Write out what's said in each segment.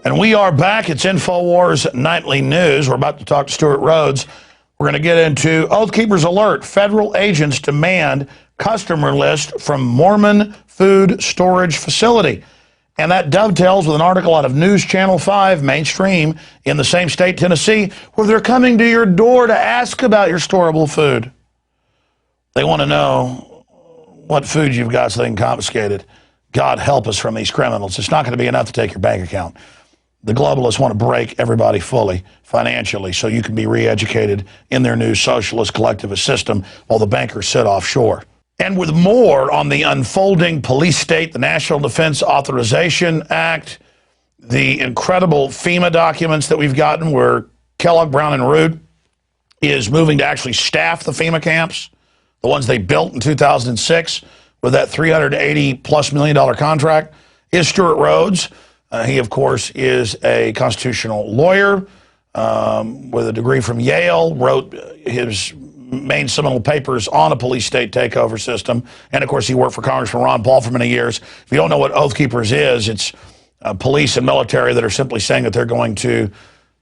And we are back. It's InfoWars Nightly News. We're about to talk to Stuart Rhodes. We're going to get into Oath Keepers alert. Federal agents demand customer list from Mormon food storage facility. And that dovetails with an article out of News Channel 5, mainstream, in the same state, Tennessee, where they're coming to your door to ask about your storable food. They want to know what food you've got so they can confiscate it. God help us from these criminals. It's not going to be enough to take your bank account. The globalists want to break everybody fully financially so you can be re-educated in their new socialist collectivist system while the bankers sit offshore. And with more on the unfolding police state, the National Defense Authorization Act, the incredible FEMA documents that we've gotten where Kellogg, Brown and Root is moving to actually staff the FEMA camps, the ones they built in 2006 with that $380+ million contract, is Stuart Rhodes. He, of course, is a constitutional lawyer with a degree from Yale, wrote his main seminal papers on a police state takeover system. And, of course, he worked for Congressman Ron Paul for many years. If you don't know what Oath Keepers is, it's police and military that are simply saying that they're going to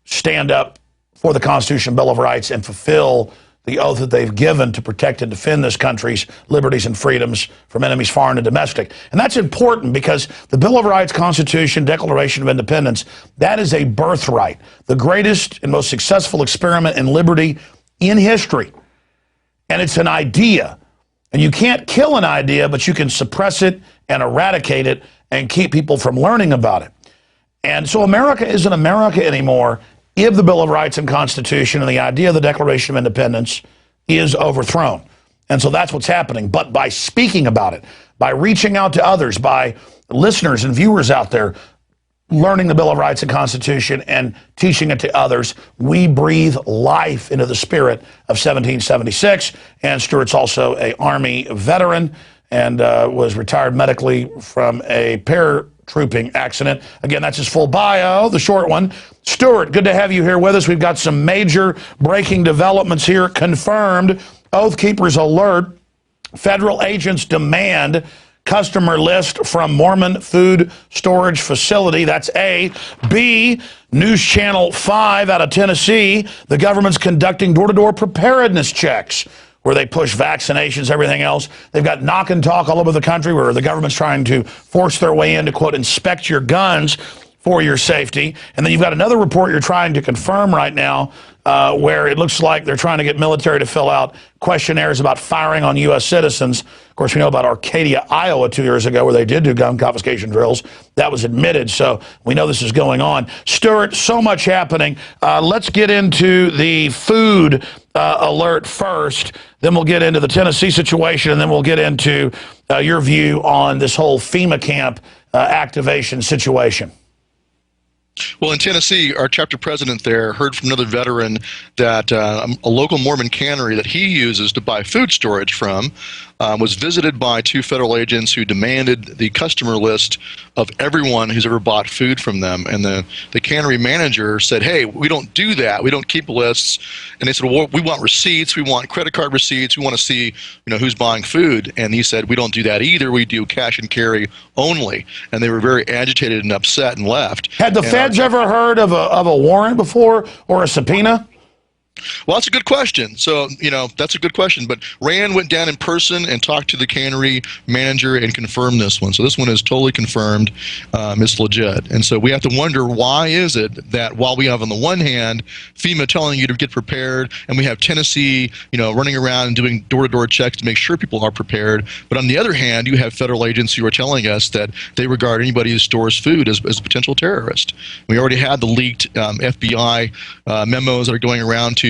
stand up for the Constitution, Bill of Rights, and fulfill the oath that they've given to protect and defend this country's liberties and freedoms from enemies foreign and domestic. And that's important because the Bill of Rights, Constitution, Declaration of Independence, that is a birthright, the greatest and most successful experiment in liberty in history. And it's an idea. And you can't kill an idea, but you can suppress it and eradicate it and keep people from learning about it. And so America isn't America anymore if the Bill of Rights and Constitution and the idea of the Declaration of Independence is overthrown. And so that's what's happening. But by speaking about it, by reaching out to others, by listeners and viewers out there, learning the Bill of Rights and Constitution and teaching it to others, we breathe life into the spirit of 1776. And Stuart's also an Army veteran and was retired medically from a paratrooping accident. Again, that's his full bio, the short one. Stuart, good to have you here with us. We've got some major breaking developments here confirmed. Oath Keepers alert. Federal agents demand customer list from Mormon food storage facility. That's A. B, News Channel 5 out of Tennessee. The government's conducting door-to-door preparedness checks where they push vaccinations, everything else. They've got knock and talk all over the country where the government's trying to force their way in to, quote, inspect your guns for your safety. And then you've got another report you're trying to confirm right now where it looks like they're trying to get military to fill out questionnaires about firing on U.S. citizens. Of course, we know about Arcadia, Iowa 2 years ago where they did do gun confiscation drills. That was admitted, so we know this is going on. Stuart, so much happening. Let's get into the food alert first. Then we'll get into the Tennessee situation, and then we'll get into your view on this whole FEMA camp activation situation. Well, in Tennessee, our chapter president there heard from another veteran that a local Mormon cannery that he uses to buy food storage from was visited by two federal agents who demanded the customer list of everyone who's ever bought food from them. And the cannery manager said, hey, we don't do that. We don't keep lists. And they said, well, we want receipts. We want credit card receipts. We want to see, who's buying food. And he said, we don't do that either. We do cash and carry only. And they were very agitated and upset and left. Had the feds ever heard of a warrant before or a subpoena? Well, that's a good question. So, that's a good question. But Rand went down in person and talked to the cannery manager and confirmed this one. So this one is totally confirmed. It's legit. And so we have to wonder, why is it that while we have on the one hand FEMA telling you to get prepared, and we have Tennessee, running around and doing door-to-door checks to make sure people are prepared, but on the other hand, you have federal agents who are telling us that they regard anybody who stores food as a potential terrorist. We already had the leaked FBI memos that are going around to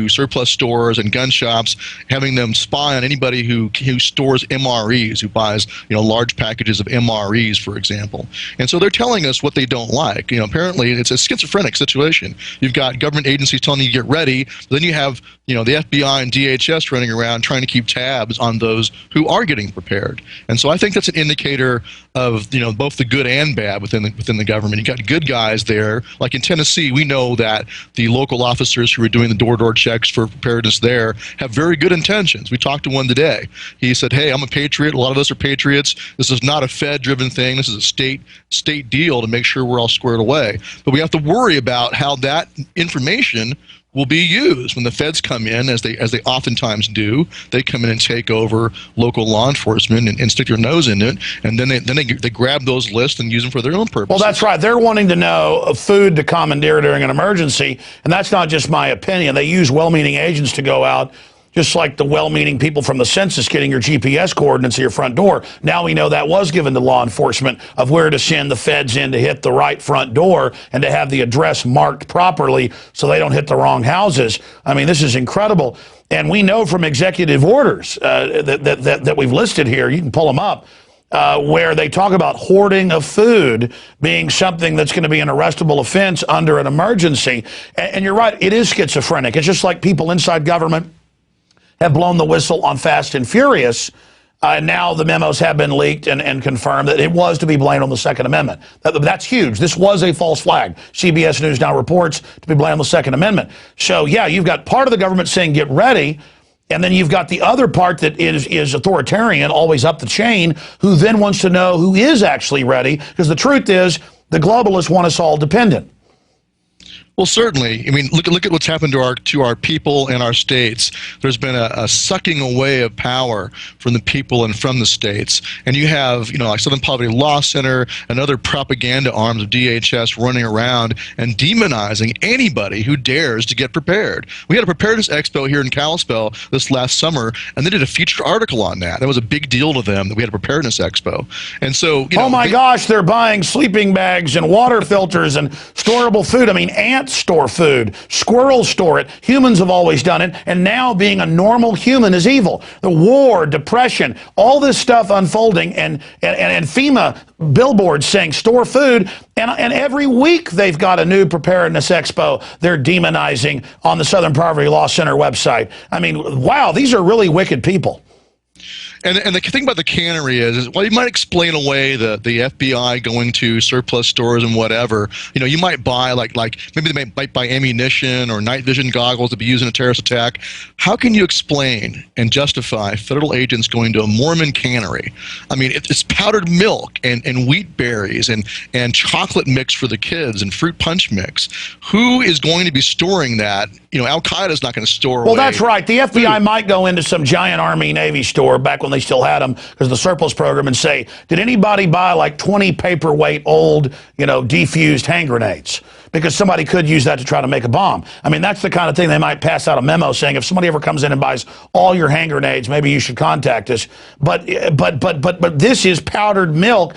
surplus stores and gun shops, having them spy on anybody who stores MREs, who buys large packages of MREs, for example. And so they're telling us what they don't like. Apparently it's a schizophrenic situation. You've got government agencies telling you to get ready, but then you have the FBI and DHS running around trying to keep tabs on those who are getting prepared. And so I think that's an indicator of both the good and bad within the government. You got good guys there, like in Tennessee. We know that the local officers who are doing the door-to-door checks for preparedness there have very good intentions. We talked to one today. He said, "Hey, I'm a patriot. A lot of us are patriots. This is not a Fed-driven thing. This is a state deal to make sure we're all squared away. But we have to worry about how that information will be used when the feds come in, as they oftentimes do. They come in and take over local law enforcement and stick their nose in it, and then they grab those lists and use them for their own purposes." Well, that's right. They're wanting to know food to commandeer during an emergency, and that's not just my opinion. They use well-meaning agents to go out, just like the well-meaning people from the census getting your GPS coordinates at your front door. Now we know that was given to law enforcement of where to send the feds in to hit the right front door and to have the address marked properly so they don't hit the wrong houses. I mean, this is incredible. And we know from executive orders that we've listed here, you can pull them up, where they talk about hoarding of food being something that's going to be an arrestable offense under an emergency. And you're right, it is schizophrenic. It's just like people inside government have blown the whistle on Fast and Furious. Now the memos have been leaked and confirmed that it was to be blamed on the Second Amendment. That's huge. This was a false flag. CBS News now reports to be blamed on the Second Amendment. So, yeah, you've got part of the government saying get ready, and then you've got the other part that is authoritarian, always up the chain, who then wants to know who is actually ready, because the truth is the globalists want us all dependent. Well, certainly. I mean, look at what's happened to our people and our states. There's been a sucking away of power from the people and from the states. And you have, like Southern Poverty Law Center and other propaganda arms of DHS running around and demonizing anybody who dares to get prepared. We had a preparedness expo here in Kalispell this last summer, and they did a featured article on that. That was a big deal to them that we had a preparedness expo. And so, oh my gosh, they're buying sleeping bags and water filters and storable food. I mean, ants store food, squirrels store it, humans have always done it, and now being a normal human is evil. The war, depression, all this stuff unfolding, and FEMA billboards saying store food, and every week they've got a new preparedness expo they're demonizing on the Southern Poverty Law Center website. I mean, wow, these are really wicked people. And the thing about the cannery is, well, you might explain away the FBI going to surplus stores and whatever. You might buy like maybe they might buy ammunition or night vision goggles to be used in a terrorist attack. How can you explain and justify federal agents going to a Mormon cannery? I mean, it's powdered milk and wheat berries and chocolate mix for the kids and fruit punch mix. Who is going to be storing that? Al Qaeda's not going to store away. Well, that's right. The FBI might go into some giant Army Navy store back when they still had them because of the surplus program and say, did anybody buy like 20 paperweight old, defused hand grenades? Because somebody could use that to try to make a bomb. I mean, that's the kind of thing they might pass out a memo saying, if somebody ever comes in and buys all your hand grenades, maybe you should contact us. But this is powdered milk.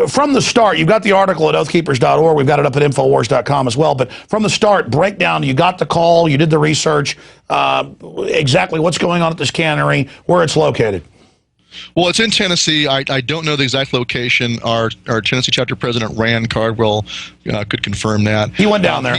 From the start, you've got the article at oathkeepers.org. We've got it up at Infowars.com as well. But from the start, breakdown, you got the call, you did the research, exactly what's going on at this cannery, where it's located. Well, it's in Tennessee. I don't know the exact location. Our Tennessee chapter president, Rand Cardwell, could confirm that. He went down there.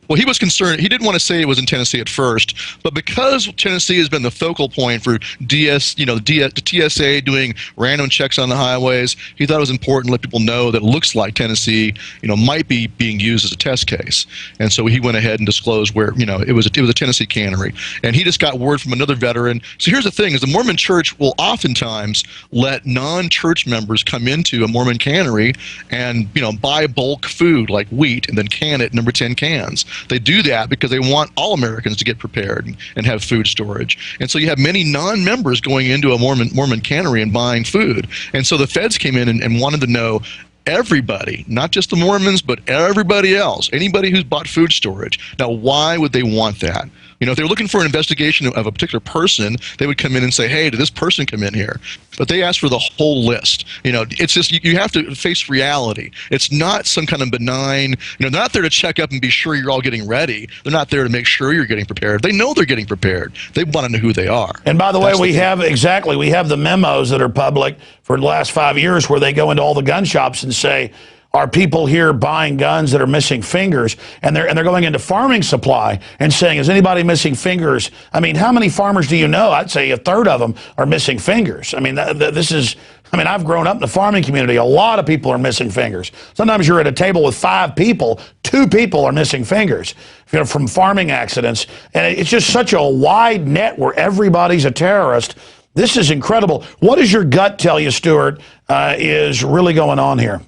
Well, he was concerned. He didn't want to say it was in Tennessee at first, but because Tennessee has been the focal point for the TSA doing random checks on the highways, he thought it was important to let people know that it looks like Tennessee, might be being used as a test case. And so he went ahead and disclosed where, it was a Tennessee cannery. And he just got word from another veteran. So here's the thing: is the Mormon Church will oftentimes let non-church members come into a Mormon cannery and buy bulk food like wheat and then can it in tin cans. They do that because they want all Americans to get prepared and have food storage. And so you have many non-members going into a Mormon cannery and buying food. And so the feds came in and wanted to know everybody, not just the Mormons, but everybody else, anybody who's bought food storage. Now, why would they want that? If they were looking for an investigation of a particular person, they would come in and say, hey, did this person come in here? But they asked for the whole list. It's just, you have to face reality. It's not some kind of benign, they're not there to check up and be sure you're all getting ready. They're not there to make sure you're getting prepared. They know they're getting prepared. They want to know who they are. And by the way, we have the memos that are public for the last 5 years where they go into all the gun shops and say, are people here buying guns that are missing fingers, and they're going into farming supply and saying, is anybody missing fingers? I mean, how many farmers do you know? I'd say a third of them are missing fingers. I mean, I've grown up in the farming community. A lot of people are missing fingers. Sometimes you're at a table with 5 people, 2 people are missing fingers, from farming accidents. And it's just such a wide net where everybody's a terrorist. This is incredible. What does your gut tell you, Stuart, is really going on here?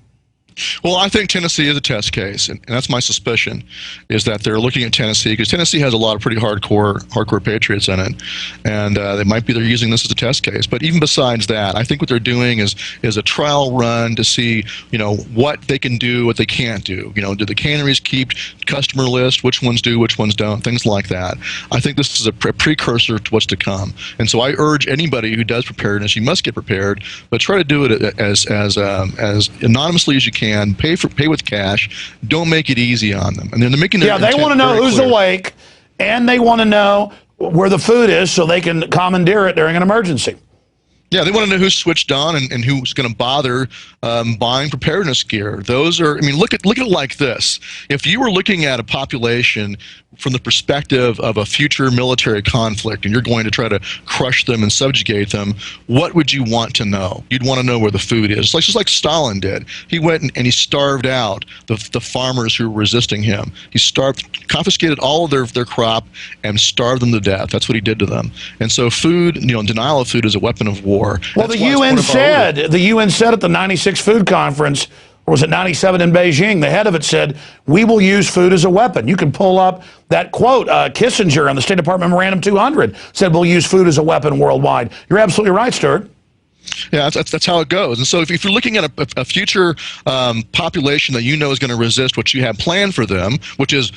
Well, I think Tennessee is a test case, and that's my suspicion, is that they're looking at Tennessee because Tennessee has a lot of pretty hardcore patriots in it, and they're using this as a test case. But even besides that, I think what they're doing is a trial run to see, what they can do, what they can't do. Do the canneries keep customer list? Which ones do, which ones don't? Things like that. I think this is a precursor to what's to come, and so I urge anybody who does preparedness, you must get prepared, but try to do it as anonymously as you can. Pay with cash. Don't make it easy on them. And then they're making their they want to know who's awake, and they want to know where the food is so they can commandeer it during an emergency. Yeah, they want to know who's switched on and who's going to bother buying preparedness gear. Those are, look at it like this. If you were looking at a population from the perspective of a future military conflict and you're going to try to crush them and subjugate them, what would you want to know? You'd want to know where the food is. Just like Stalin did. He went and he starved out the farmers who were resisting him. He confiscated all of their crop and starved them to death. That's what he did to them. And so food, denial of food is a weapon of war. Well, the UN said at the 96 food conference, or was it 97 in Beijing, the head of it said, we will use food as a weapon. You can pull up that quote. Kissinger on the State Department Memorandum 200 said we'll use food as a weapon worldwide. You're absolutely right, Stuart. Yeah, that's how it goes. And so if you're looking at a future population that is going to resist what you have planned for them, which is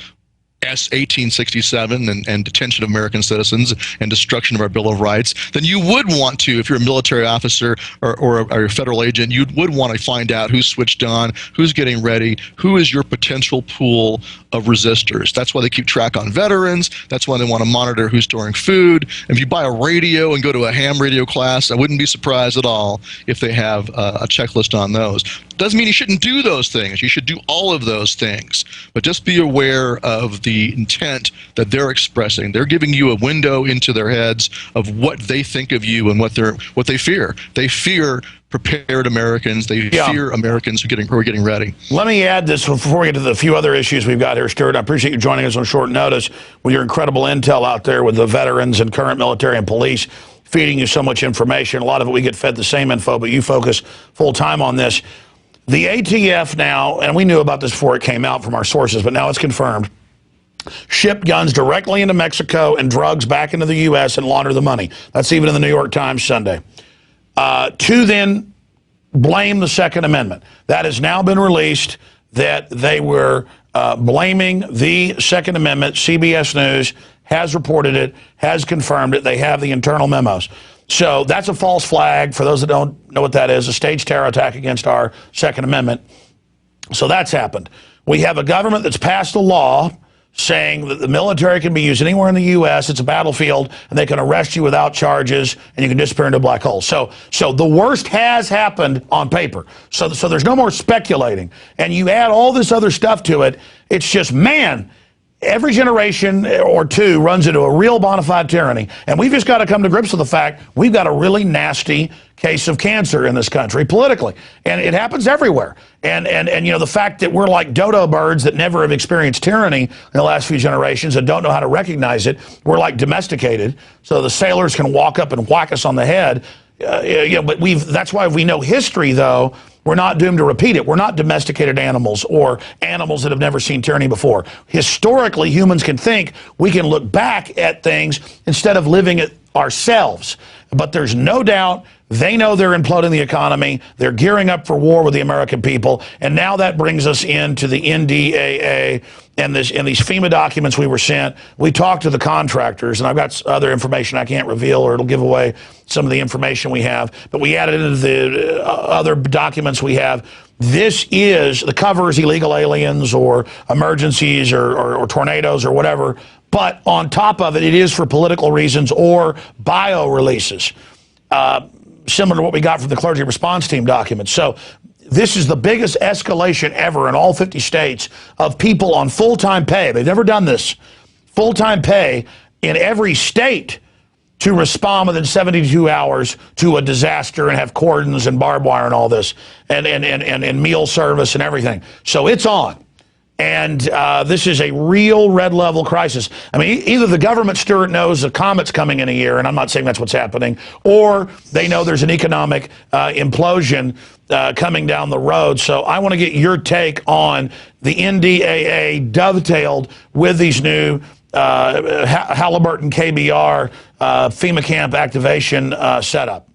S-1867 and detention of American citizens and destruction of our Bill of Rights, then you would want to, if you're a military officer or a federal agent, you would want to find out who's switched on, who's getting ready, who is your potential pool of resistors. That's why they keep track on veterans. That's why they want to monitor who's storing food. If you buy a radio and go to a ham radio class, I wouldn't be surprised at all if they have a checklist on those. Doesn't mean you shouldn't do those things. You should do all of those things. But just be aware of the intent that they're expressing. They're giving you a window into their heads of what they think of you and what they fear. They fear prepared Americans. They fear Americans who are getting ready. Let me add this before we get to the few other issues we've got here, Stuart. I appreciate you joining us on short notice with your incredible intel out there with the veterans and current military and police feeding you so much information. A lot of it we get fed the same info, but you focus full time on this. The ATF now, and we knew about this before it came out from our sources, but now it's confirmed, shipped guns directly into Mexico and drugs back into the U.S. and launder the money. That's even in the New York Times Sunday. To then blame the Second Amendment. That has now been released that they were blaming the Second Amendment. CBS News has reported it, has confirmed it. They have the internal memos. So that's a false flag. For those that don't know what that is, a staged terror attack against our Second Amendment. So that's happened. We have a government that's passed a law saying that the military can be used anywhere in the U.S. It's a battlefield, and they can arrest you without charges, and you can disappear into a black hole. So the worst has happened on paper. So there's no more speculating. And you add all this other stuff to it, it's just, man, every generation or two runs into a real bona fide tyranny. And we've just got to come to grips with the fact we've got a really nasty case of cancer in this country politically. And it happens everywhere. And the fact that we're like dodo birds that never have experienced tyranny in the last few generations and don't know how to recognize it, we're like domesticated. So the sailors can walk up and whack us on the head. But that's why we know history, though. We're not doomed to repeat it. We're not domesticated animals or animals that have never seen tyranny before. Historically, humans can think. We can look back at things instead of living it ourselves. But there's no doubt they know they're imploding the economy. They're gearing up for war with the American people. And now that brings us into the NDAA and these FEMA documents we were sent. We talked to the contractors, and I've got other information I can't reveal or it'll give away some of the information we have. But we added into the other documents we have. This is, the cover is illegal aliens or emergencies or tornadoes or whatever. But on top of it, it is for political reasons or bio releases. Similar to what we got from the clergy response team documents. So this is the biggest escalation ever in all 50 states of people on full-time pay. They've never done this. Full-time pay in every state to respond within 72 hours to a disaster and have cordons and barbed wire and all this, and meal service and everything. So it's on. And this is a real red level crisis. I mean, either the government, Stuart, knows a comet's coming in a year, and I'm not saying that's what's happening, or they know there's an economic implosion coming down the road. So I want to get your take on the NDAA dovetailed with these new Halliburton KBR FEMA camp activation setup.